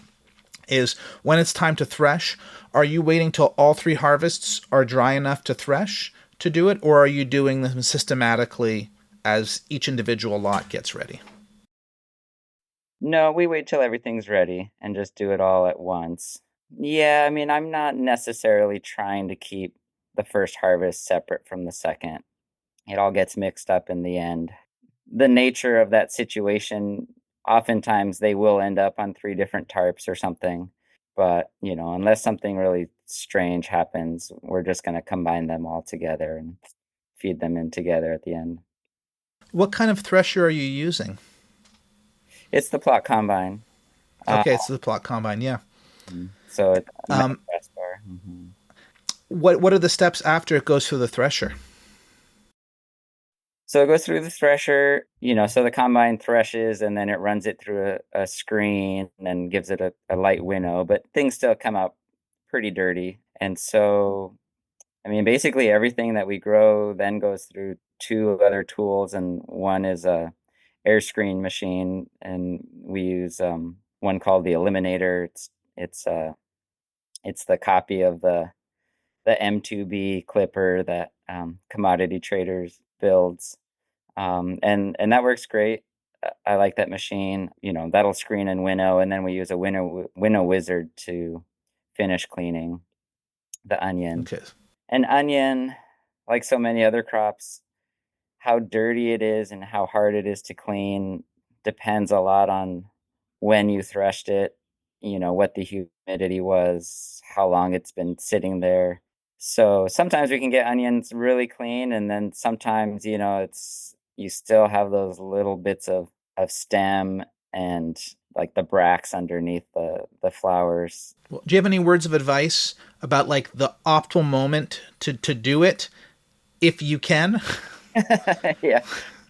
is when it's time to thresh, are you waiting till all 3 harvests are dry enough to thresh to do it, or are you doing them systematically as each individual lot gets ready? No, we wait till everything's ready and just do it all at once. Yeah, I mean, I'm not necessarily trying to keep the first harvest separate from the second. It all gets mixed up in the end. The nature of that situation, oftentimes they will end up on three different tarps or something. But, unless something really strange happens, we're just going to combine them all together and feed them in together at the end. What kind of thresher are you using? It's the plot combine. Uh, Okay, it's the plot combine, yeah. so it's metal Um, press bar. Mhm. what are the steps after it goes through the thresher? So it goes through the thresher, so the combine threshes and then it runs it through a screen and gives it a light winnow, but things still come out pretty dirty. And so, I mean, basically everything that we grow then goes through two other tools, and one is a air screen machine, and we use one called the Eliminator. It's uh it's the copy of the M2B clipper that Commodity Traders builds. And that works great. I like that machine. That'll screen and winnow, and then we use a winnow wizard to finish cleaning the onion. Okay. And onion, like so many other crops, how dirty it is and how hard it is to clean depends a lot on when you threshed it, what the humidity was, how long it's been sitting there. So sometimes we can get onions really clean, and then sometimes, it's you still have those little bits of stem and like the bracts underneath the flowers. Well, do you have any words of advice about like the optimal moment to do it if you can? Yeah.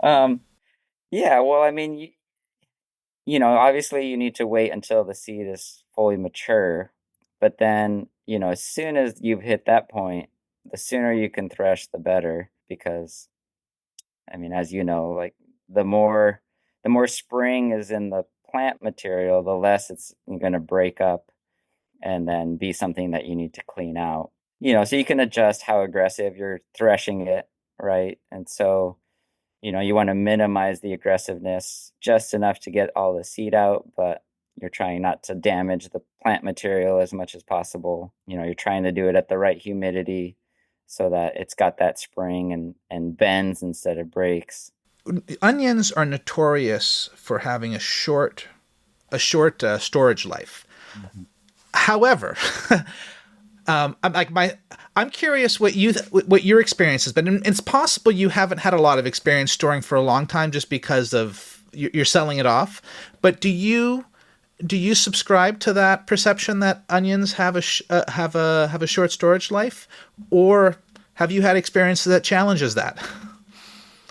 Um, yeah, well, I mean, obviously you need to wait until the seed is fully mature, but then, as soon as you've hit that point, the sooner you can thresh, the better, because I mean, as you know, like the more spring is in the plant material, the less it's going to break up and then be something that you need to clean out. So you can adjust how aggressive you're threshing it, right? And so you want to minimize the aggressiveness just enough to get all the seed out, but you're trying not to damage the plant material as much as possible. You're trying to do it at the right humidity so that it's got that spring and bends instead of breaks. Onions are notorious for having a short storage life. Mhm. However, I'm curious what your experience has been. And it's possible you haven't had a lot of experience storing for a long time just because of you're selling it off. But do you subscribe to that perception that onions have a short storage life, or Have you had experiences that challenges that?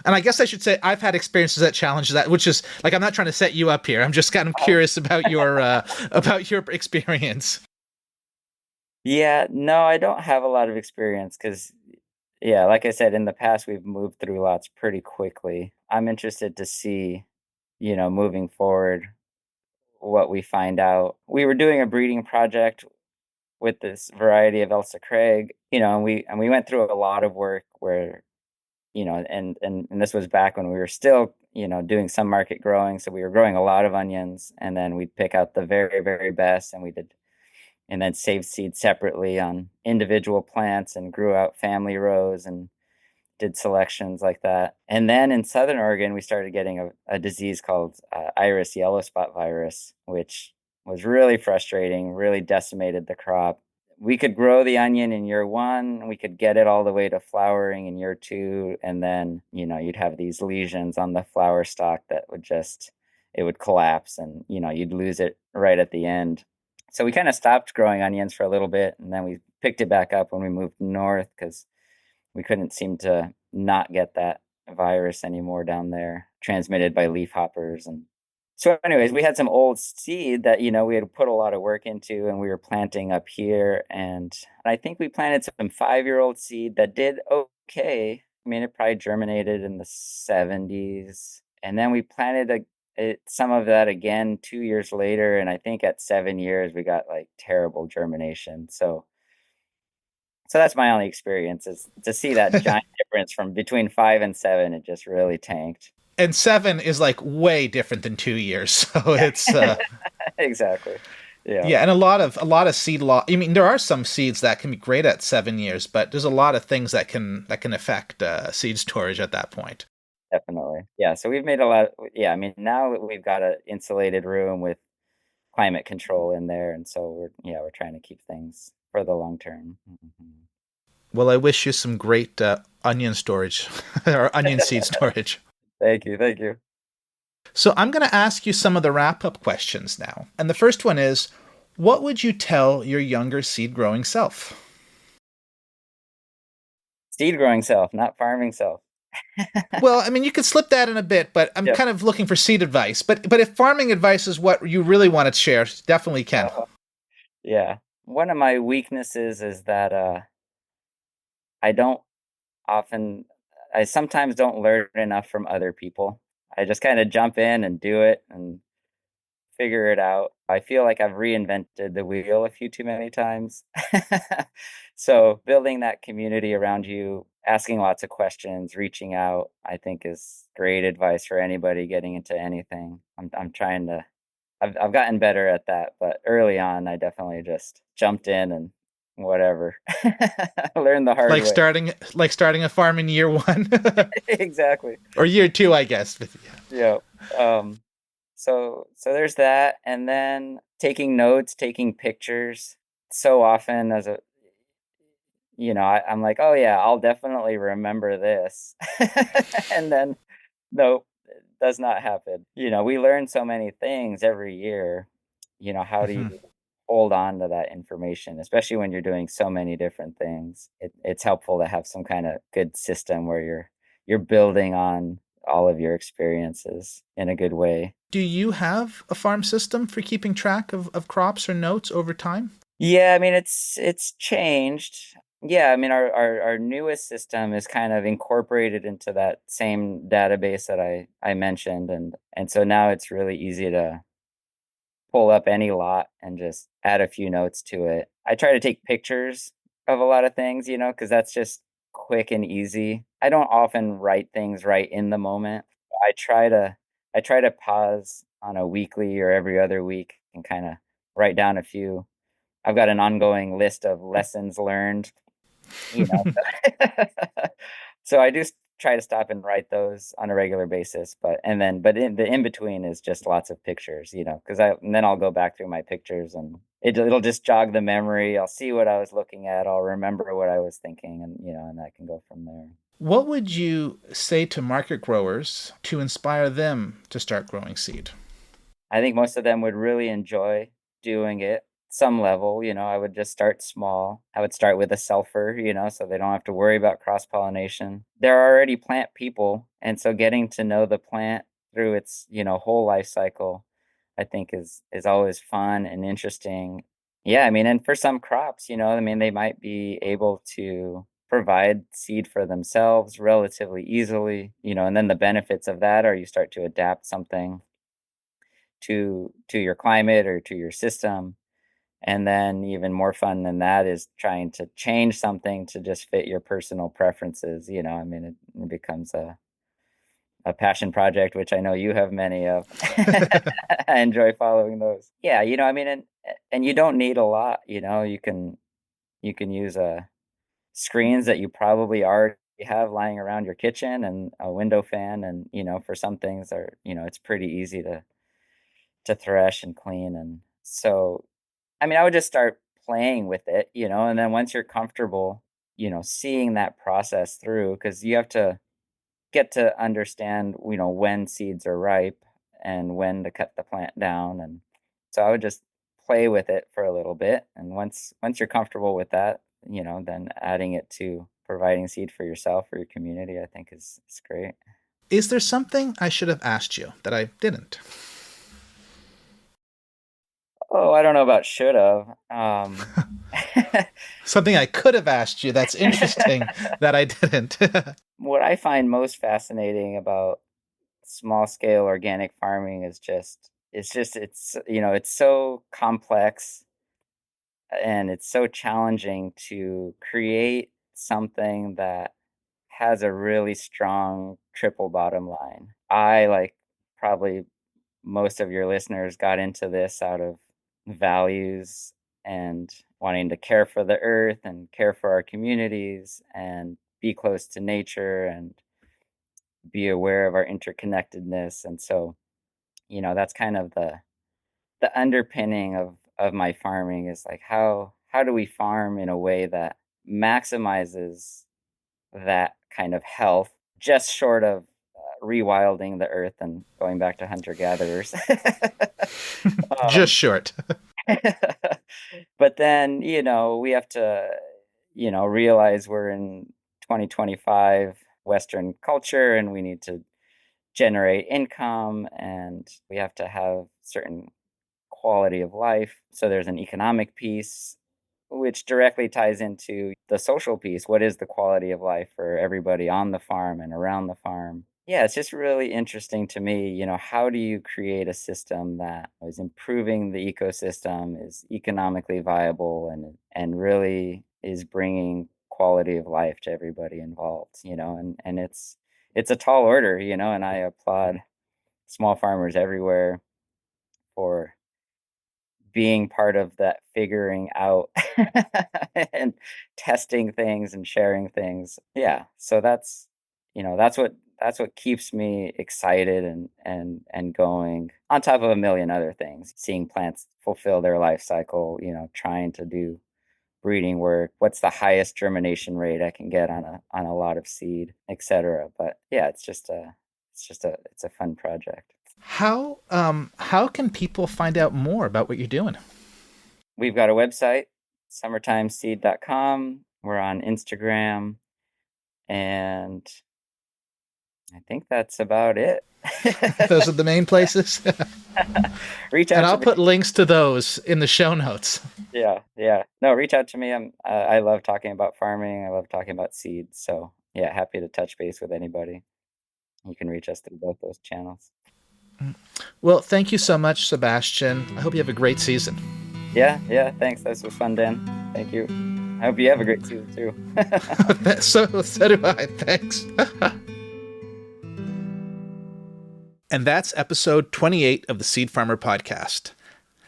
And I guess I should say I've had experiences that challenge that, which is like I'm not trying to set you up here. I'm just kind of Uh, curious about your experience. Yeah, no, I don't have a lot of experience because, yeah, like I said, in the past, we've moved through lots pretty quickly. I'm interested to see, moving forward, what we find out. We were doing a breeding project with this variety of Elsa Craig, and we went through a lot of work where, and this was back when we were still, doing some market growing. So we were growing a lot of onions, and then we'd pick out the very, very best, and then saved seed separately on individual plants and grew out family rows and did selections like that. And then in Southern Oregon, we started getting a disease called iris yellow spot virus, which was really frustrating, really decimated the crop. We could grow the onion in year one, we could get it all the way to flowering in year two, and then, you'd have these lesions on the flower stalk that it would collapse, and, you'd lose it right at the end. So we kind of stopped growing onions for a little bit, and then we picked it back up when we moved north because we couldn't seem to not get that virus anymore down there, transmitted by leafhoppers. And so, anyways, we had some old seed that, we had put a lot of work into, and we were planting up here. And I think we planted some 5-year-old seed that did okay. I mean, it probably germinated in the 70s. And then we planted some of that again 2 years later. And I think at 7 years, we got like terrible germination. So that's my only experience, is to see that giant difference from between 5 and 7. It just really tanked. And 7 is like way different than 2 years, so it's Exactly. Yeah, yeah, and a lot of seed law. I mean, there are some seeds that can be great at 7 years, but there's a lot of things that can affect seed storage at that point. definitely. Yeah, so we've made a lot. Yeah, I mean, now we've got an insulated room with climate control in there, and so we're trying to keep things for the long term. Mhm. Well, I wish you some great onion storage or onion seed storage. Thank you, thank you. So I'm going to ask you some of the wrap up questions now. And the first one is, what would you tell your younger seed growing self? Seed growing self, not farming self. Well, I mean, you could slip that in a bit, but I'm Yep. kind of looking for seed advice. But if farming advice is what you really want to share, definitely can. Uh, yeah. One of my weaknesses is that I don't often I sometimes don't learn enough from other people. I just kind of jump in and do it and figure it out. I feel like I've reinvented the wheel a few too many times. So building that community around you, asking lots of questions, reaching out, I think is great advice for anybody getting into anything. I'm trying to I've gotten better at that, but early on I definitely just jumped in and whatever. Learned the hard Like way. starting a farm in year one Exactly. or year two, I guess. But yeah. Yeah. Um, so there's that, and then taking notes, taking pictures. So often I'm like, oh yeah, I'll definitely remember this. And then nope, it does not happen. We learn so many things every year. How do you Mhm. hold on to that information, especially when you're doing so many different things? It's helpful to have some kind of good system where you're building on all of your experiences in a good way. Do you have a farm system for keeping track of crops or notes over time? Yeah, I mean it's changed. Yeah, I mean our newest system is kind of incorporated into that same database that I mentioned, and so now it's really easy to pull up any lot and just add a few notes to it. I try to take pictures of a lot of things, because that's just quick and easy. I don't often write things right in the moment. I try to I try to pause on a weekly or every other week and kind of write down a few. I've got an ongoing list of lessons learned, you know. So I do try to stop and write those on a regular basis, but in the in between is just lots of pictures, because and then I'll go back through my pictures, and it'll just jog the memory. I'll see what I was looking at. I'll remember what I was thinking, and and I can go from there. What would you say to market growers to inspire them to start growing seed? I think most of them would really enjoy doing it. some level. I would just start small. I would start with a selfer, so they don't have to worry about cross-pollination. They're already plant people, and so getting to know the plant through its, whole life cycle, I think is always fun and interesting. Yeah, I mean, and for some crops, I mean, they might be able to provide seed for themselves relatively easily, and then the benefits of that are you start to adapt something to your climate or to your system. And then even more fun than that is trying to change something to just fit your personal preferences. I mean, it becomes a passion project, which I know you have many of. I enjoy following those. Yeah, I mean, and you don't need a lot. You can use screens that you probably already have lying around your kitchen and a window fan, and for some things are it's pretty easy to thresh and clean. And so I mean, I would just start playing with it, and then once you're comfortable, seeing that process through, because you have to get to understand, when seeds are ripe and when to cut the plant down. And so I would just play with it for a little bit. And once you're comfortable with that, then adding it to providing seed for yourself or your community, I think is great. Is there something I should have asked you that I didn't? Oh, I don't know about should have. Something I could have asked you that's interesting that I didn't. What I find most fascinating about small scale organic farming is it's so complex and it's so challenging to create something that has a really strong triple bottom line. I, like probably most of your listeners, got into this out of values and wanting to care for the earth and care for our communities and be close to nature and be aware of our interconnectedness. And so, that's kind of the underpinning of my farming, is like how do we farm in a way that maximizes that kind of health, just short of rewilding the earth and going back to hunter gatherers. Just um, short. but then we have to realize we're in 2025 Western culture, and we need to generate income, and we have to have certain quality of life. So there's an economic piece, which directly ties into the social piece. What is the quality of life for everybody on the farm and around the farm? Yeah, it's just really interesting to me. How do you create a system that is improving the ecosystem, is economically viable, and really is bringing quality of life to everybody involved, and it's a tall order, and I applaud small farmers everywhere for being part of that figuring out and testing things and sharing things. Yeah. So that's what keeps me excited and going, on top of a million other things. Seeing plants fulfill their life cycle, trying to do breeding work, what's the highest germination rate I can get on a lot of seed, etc. But yeah, it's a fun project. How can people find out more about what you're doing? We've got a website, summertimeseed.com. We're on Instagram, and I think that's about it. Those are the main places. Reach And out I'll to put me. links to those in the show notes. Yeah, yeah. No, reach out to me. I love talking about farming. I love talking about seeds. So yeah, happy to touch base with anybody. You can reach us through both those channels. Well, thank you so much, Sebastian. I hope you have a great season. Yeah, yeah. Thanks. This was fun, Dan. Thank you. I hope you have a great season too. So do I. Thanks. And that's episode 28 of the Seed Farmer Podcast.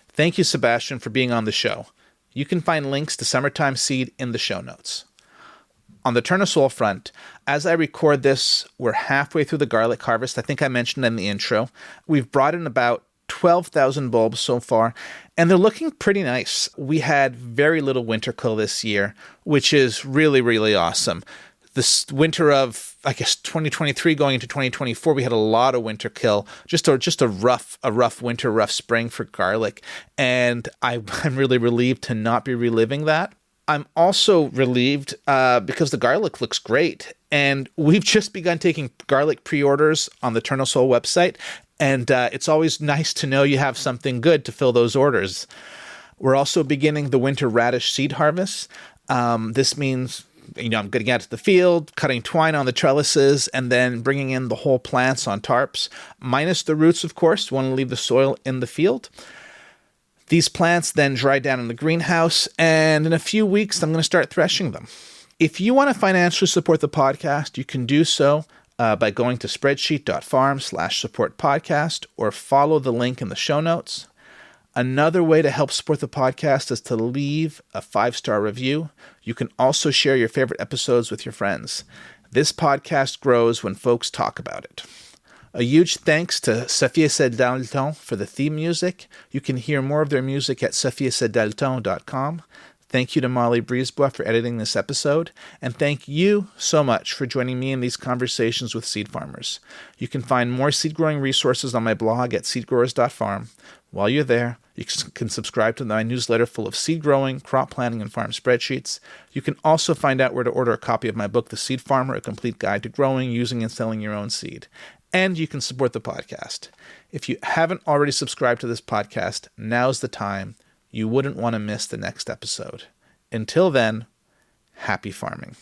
Thank you, Sebastian, for being on the show. You can find links to Summertime Seed in the show notes. On the tournesol front, as I record this, we're halfway through the garlic harvest. I think I mentioned in the intro. We've brought in about 12,000 bulbs so far, and they're looking pretty nice. We had very little winter kill this year, which is really, really awesome. this winter of, I guess, 2023 going into 2024, we had a lot of winter kill, just a rough winter, rough spring for garlic. And I'm really relieved to not be reliving that. I'm also relieved because the garlic looks great. And we've just begun taking garlic pre-orders on the Tournesol website. And it's always nice to know you have something good to fill those orders. We're also beginning the winter radish seed harvest. This means, I'm getting out to the field, cutting twine on the trellises, and then bringing in the whole plants on tarps, minus the roots, of course. You want to leave the soil in the field. These plants then dry down in the greenhouse, and in a few weeks, I'm going to start threshing them. If you want to financially support the podcast, you can do so by going to spreadsheet.farm/support podcast or follow the link in the show notes. Another way to help support the podcast is to leave a 5-star review. You can also share your favorite episodes with your friends. This podcast grows when folks talk about it. A huge thanks to Sebastian and I for the theme music. You can hear more of their music at sebastiandalton.com. Thank you to Molly Brisebois for editing this episode, and thank you so much for joining me in these conversations with seed farmers. You can find more seed growing resources on my blog at seedgrowers.farm. While you're there, you can subscribe to my newsletter full of seed growing, crop planning, and farm spreadsheets. You can also find out where to order a copy of my book, The Seed Farmer, A Complete Guide to Growing, Using, and Selling Your Own Seed. And you can support the podcast. If you haven't already subscribed to this podcast, now's the time. You wouldn't want to miss the next episode. Until then, happy farming.